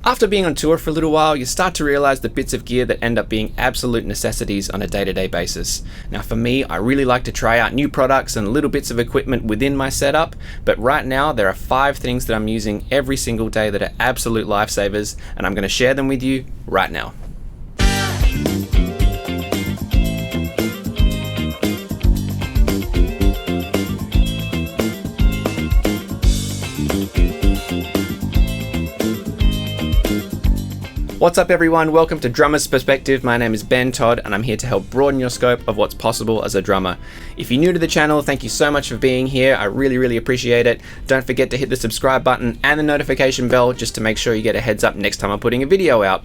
After being on tour for a little while, you start to realize the bits of gear that end up being absolute necessities on a day-to-day basis. Now for me, I really like to try out new products and little bits of equipment within my setup, but right now there are 5 things that I'm using every single day that are absolute lifesavers, and I'm going to share them with you right now. What's up everyone, welcome to Drummer's Perspective. My name is Ben Todd and I'm here to help broaden your scope of what's possible as a drummer. If you're new to the channel, thank you so much for being here. I really appreciate it. Don't forget to hit the subscribe button and the notification bell just to make sure you get a heads up next time I'm putting a video out.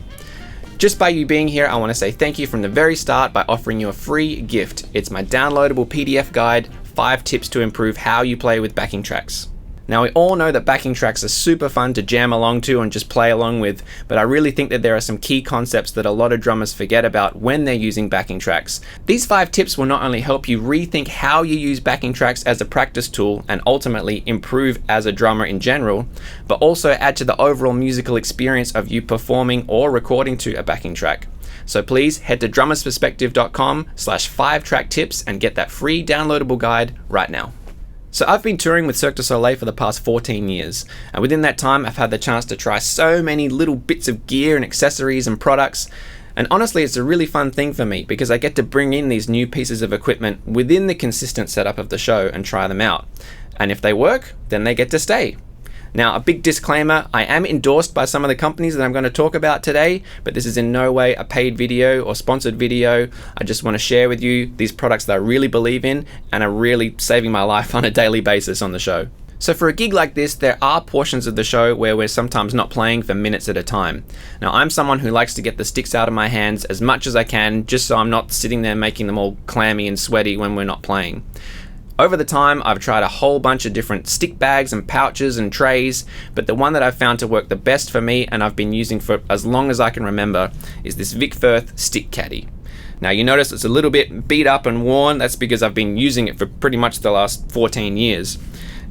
Just by you being here, I want to say thank you from the very start by offering you a free gift. It's my downloadable PDF guide, 5 tips to improve how you play with backing tracks. Now we all know that backing tracks are super fun to jam along to and just play along with, but I really think that there are some key concepts that a lot of drummers forget about when they're using backing tracks. These 5 tips will not only help you rethink how you use backing tracks as a practice tool and ultimately improve as a drummer in general, but also add to the overall musical experience of you performing or recording to a backing track. So please head to drummersperspective.com/5track-tips and get that free downloadable guide right now. So I've been touring with Cirque du Soleil for the past 14 years, and within that time I've had the chance to try so many little bits of gear and accessories and products, and honestly it's a really fun thing for me because I get to bring in these new pieces of equipment within the consistent setup of the show and try them out. And if they work, then they get to stay. Now, a big disclaimer, I am endorsed by some of the companies that I'm going to talk about today, but this is in no way a paid video or sponsored video. I just want to share with you these products that I really believe in and are really saving my life on a daily basis on the show. So for a gig like this, there are portions of the show where we're sometimes not playing for minutes at a time. Now, I'm someone who likes to get the sticks out of my hands as much as I can, just so I'm not sitting there making them all clammy and sweaty when we're not playing. Over the time, I've tried a whole bunch of different stick bags and pouches and trays, but the one that I've found to work the best for me and I've been using for as long as I can remember is this Firth stick caddy. Now you notice it's a little bit beat up and worn. That's because I've been using it for pretty much the last 14 years.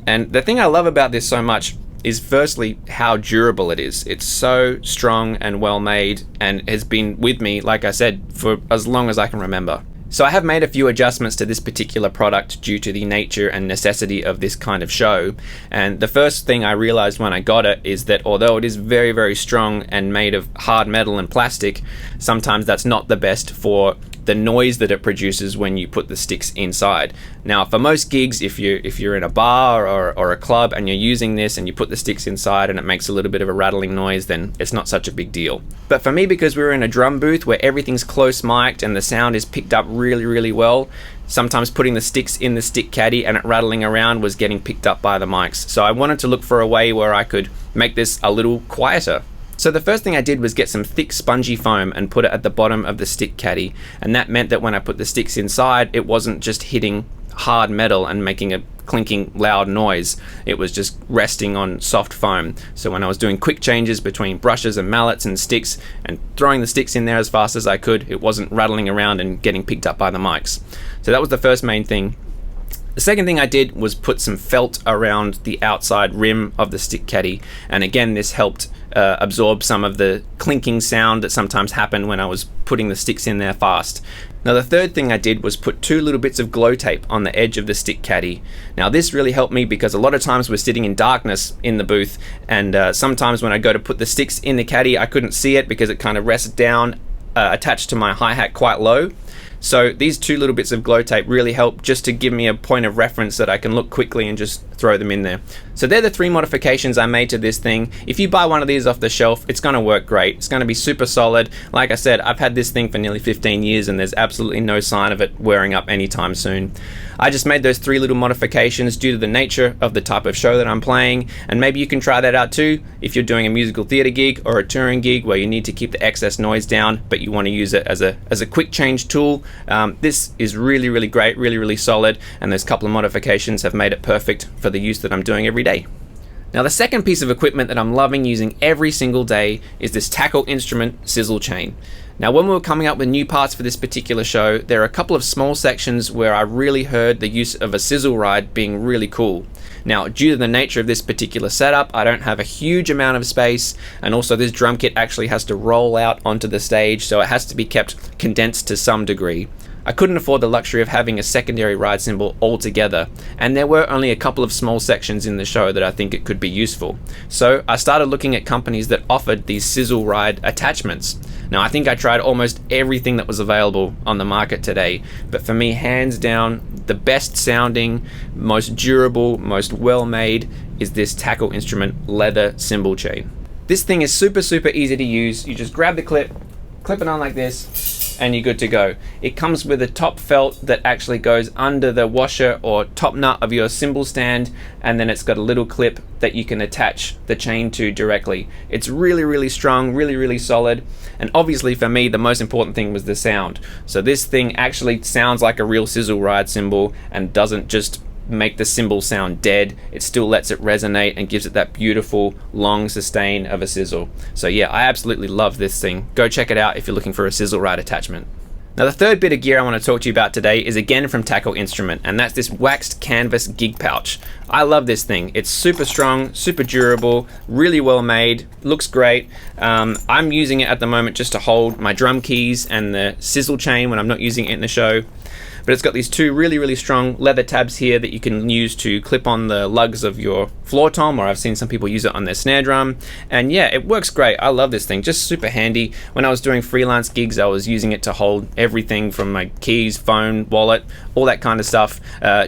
And the thing I love about this so much is firstly how durable it is. It's so strong and well made and has been with me, like I said, for as long as I can remember. So I have made a few adjustments to this particular product due to the nature and necessity of this kind of show. And the first thing I realized when I got it is that although it is very strong and made of hard metal and plastic, sometimes that's not the best for the noise that it produces when you put the sticks inside. Now for most gigs, if you're in a bar or a club and you're using this and you put the sticks inside and it makes a little bit of a rattling noise, then it's not such a big deal. But for me, because we were in a drum booth where everything's close mic'd and the sound is picked up really well, sometimes putting the sticks in the stick caddy and it rattling around was getting picked up by the mics. So I wanted to look for a way where I could make this a little quieter. So the first thing I did was get some thick spongy foam and put it at the bottom of the stick caddy, and that meant that when I put the sticks inside, it wasn't just hitting hard metal and making a clinking loud noise. It was just resting on soft foam. So when I was doing quick changes between brushes and mallets and sticks and throwing the sticks in there as fast as I could, it wasn't rattling around and getting picked up by the mics. So that was the first main thing. The second thing I did was put some felt around the outside rim of the stick caddy, and again this helped absorb some of the clinking sound that sometimes happened when I was putting the sticks in there fast. Now the third thing I did was put 2 little bits of glow tape on the edge of the stick caddy. Now this really helped me because a lot of times we're sitting in darkness in the booth, and sometimes when I go to put the sticks in the caddy I couldn't see it because it kind of rests down attached to my hi-hat quite low. So these 2 little bits of glow tape really help just to give me a point of reference that I can look quickly and just throw them in there. So they're the 3 modifications I made to this thing. If you buy one of these off the shelf, it's going to work great. It's going to be super solid. Like I said, I've had this thing for nearly 15 years and there's absolutely no sign of it wearing up anytime soon. I just made those 3 little modifications due to the nature of the type of show that I'm playing, and maybe you can try that out too if you're doing a musical theater gig or a touring gig where you need to keep the excess noise down but you want to use it as a quick change tool. This is really great, really solid, and those couple of modifications have made it perfect for the use that I'm doing every day. Now the second piece of equipment that I'm loving using every single day is this tackle instrument Sizzle chain. Now when we were coming up with new parts for this particular show, there are a couple of small sections where I really heard the use of a Sizzle ride being really cool. Now due to the nature of this particular setup, I don't have a huge amount of space, and also this drum kit actually has to roll out onto the stage, so it has to be kept condensed to some degree. I couldn't afford the luxury of having a secondary ride cymbal altogether, and there were only a couple of small sections in the show that I think it could be useful. So I started looking at companies that offered these Sizzle ride attachments. Now I think I tried almost everything that was available on the market today, but for me, hands down, the best sounding, most durable, most well made is this Tackle Instrument leather cymbal chain. This thing is super easy to use. You just grab the clip it on like this, and you're good to go. It comes with a top felt that actually goes under the washer or top nut of your cymbal stand, and then it's got a little clip that you can attach the chain to directly. It's really strong, really solid, and obviously for me the most important thing was the sound. So this thing actually sounds like a real Sizzle ride cymbal and doesn't just make the cymbal sound dead. It still lets it resonate and gives it that beautiful long sustain of a Sizzle. So yeah, I absolutely love this thing. Go check it out if you're looking for a Sizzle ride attachment. Now the third bit of gear I want to talk to you about today is again from Tackle Instrument, and that's this waxed canvas gig pouch. I love this thing. It's super strong, super durable, really well made, looks great. I'm using it at the moment just to hold my drum keys and the Sizzle chain when I'm not using it in the show. But it's got these two really strong leather tabs here that you can use to clip on the lugs of your floor tom, or I've seen some people use it on their snare drum. And yeah, it works great. I love this thing, just super handy. When I was doing freelance gigs, I was using it to hold everything from my keys, phone, wallet, all that kind of stuff,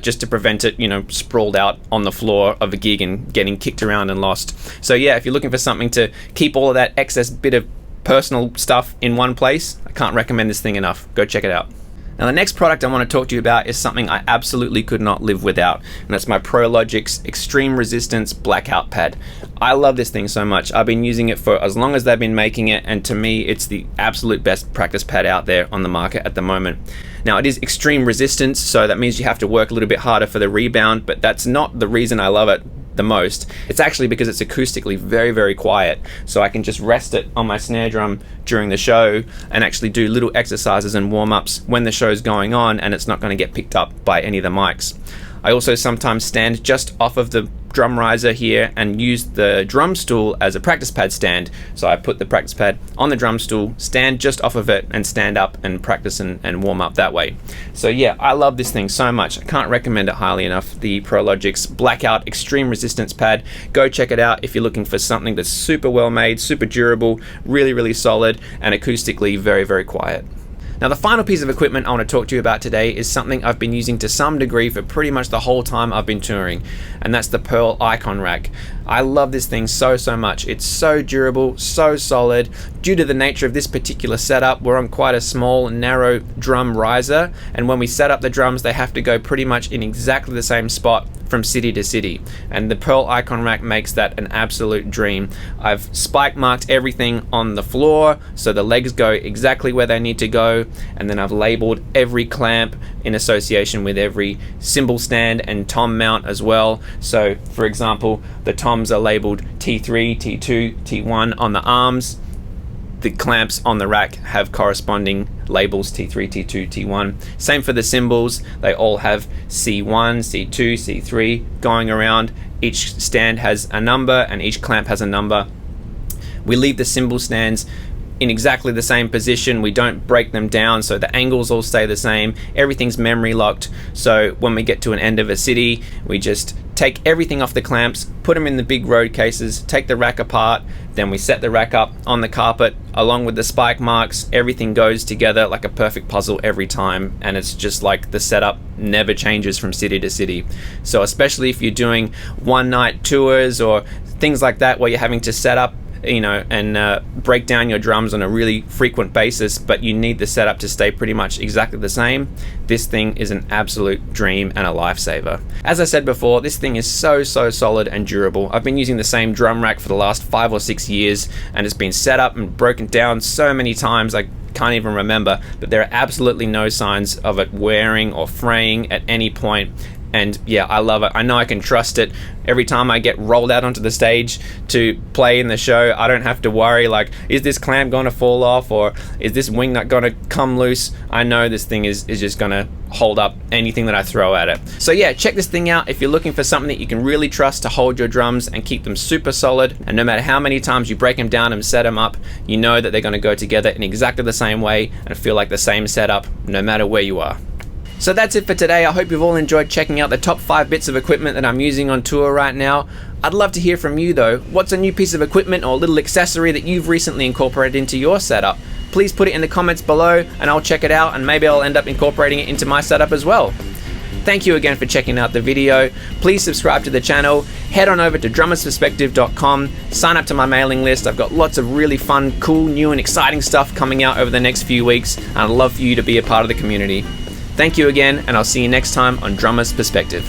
just to prevent it, sprawled out on the floor of a gig and getting kicked around and lost. So yeah, if you're looking for something to keep all of that excess bit of personal stuff in one place, I can't recommend this thing enough. Go check it out. Now the next product I want to talk to you about is something I absolutely could not live without, and that's my ProLogix Extreme Resistance Black Out Pad. I love this thing so much. I've been using it for as long as they've been making it, and to me it's the absolute best practice pad out there on the market at the moment. Now it is extreme resistance, so that means you have to work a little bit harder for the rebound, but that's not the reason I love it the most. It's actually because it's acoustically very quiet, so I can just rest it on my snare drum during the show and actually do little exercises and warm-ups when the show's going on, and it's not going to get picked up by any of the mics. I also sometimes stand just off of the drum riser here and use the drum stool as a practice pad stand. So I put the practice pad on the drum stool, stand just off of it, and stand up and practice and warm up that way. So yeah, I love this thing so much. I can't recommend it highly enough. The ProLogix Black Out Extreme Resistance Pad. Go check it out if you're looking for something that's super well made, super durable, really solid, and acoustically very quiet. Now the final piece of equipment I want to talk to you about today is something I've been using to some degree for pretty much the whole time I've been touring, and that's the Pearl Icon Rack. I love this thing so much. It's so durable, so solid. Due to the nature of this particular setup, we're on quite a small, narrow drum riser, and when we set up the drums, they have to go pretty much in exactly the same spot from city to city, and the Pearl Icon Rack makes that an absolute dream. I've spike marked everything on the floor so the legs go exactly where they need to go, and then I've labeled every clamp in association with every cymbal stand and tom mount as well. So for example, the toms are labeled T3, T2, T1 on the arms. The clamps on the rack have corresponding labels, T3, T2, T1. Same for the cymbals. They all have C1, C2, C3 going around. Each stand has a number and each clamp has a number. We leave the cymbal stands in exactly the same position. We don't break them down, so the angles all stay the same. Everything's memory locked, so when we get to an end of a city, we just take everything off the clamps, put them in the big road cases, take the rack apart, then we set the rack up on the carpet along with the spike marks. Everything goes together like a perfect puzzle every time, and it's just like the setup never changes from city to city. So especially if you're doing one night tours or things like that where you're having to set up and break down your drums on a really frequent basis, but you need the setup to stay pretty much exactly the same, this thing is an absolute dream and a lifesaver. As I said before, this thing is so solid and durable. I've been using the same drum rack for the last 5 or 6 years, and it's been set up and broken down so many times I can't even remember, but there are absolutely no signs of it wearing or fraying at any point. And yeah, I love it. I know I can trust it. Every time I get rolled out onto the stage to play in the show, I don't have to worry like, is this clamp going to fall off, or is this wing nut going to come loose? I know this thing is just going to hold up anything that I throw at it. So yeah, check this thing out if you're looking for something that you can really trust to hold your drums and keep them super solid, and no matter how many times you break them down and set them up, you know that they're going to go together in exactly the same way and feel like the same setup no matter where you are. So that's it for today. I hope you've all enjoyed checking out the top 5 bits of equipment that I'm using on tour right now. I'd love to hear from you though. What's a new piece of equipment or little accessory that you've recently incorporated into your setup? Please put it in the comments below and I'll check it out, and maybe I'll end up incorporating it into my setup as well. Thank you again for checking out the video. Please subscribe to the channel. Head on over to drummersperspective.com. Sign up to my mailing list. I've got lots of really fun, cool, new and exciting stuff coming out over the next few weeks, and I'd love for you to be a part of the community. Thank you again, and I'll see you next time on Drummer's Perspective.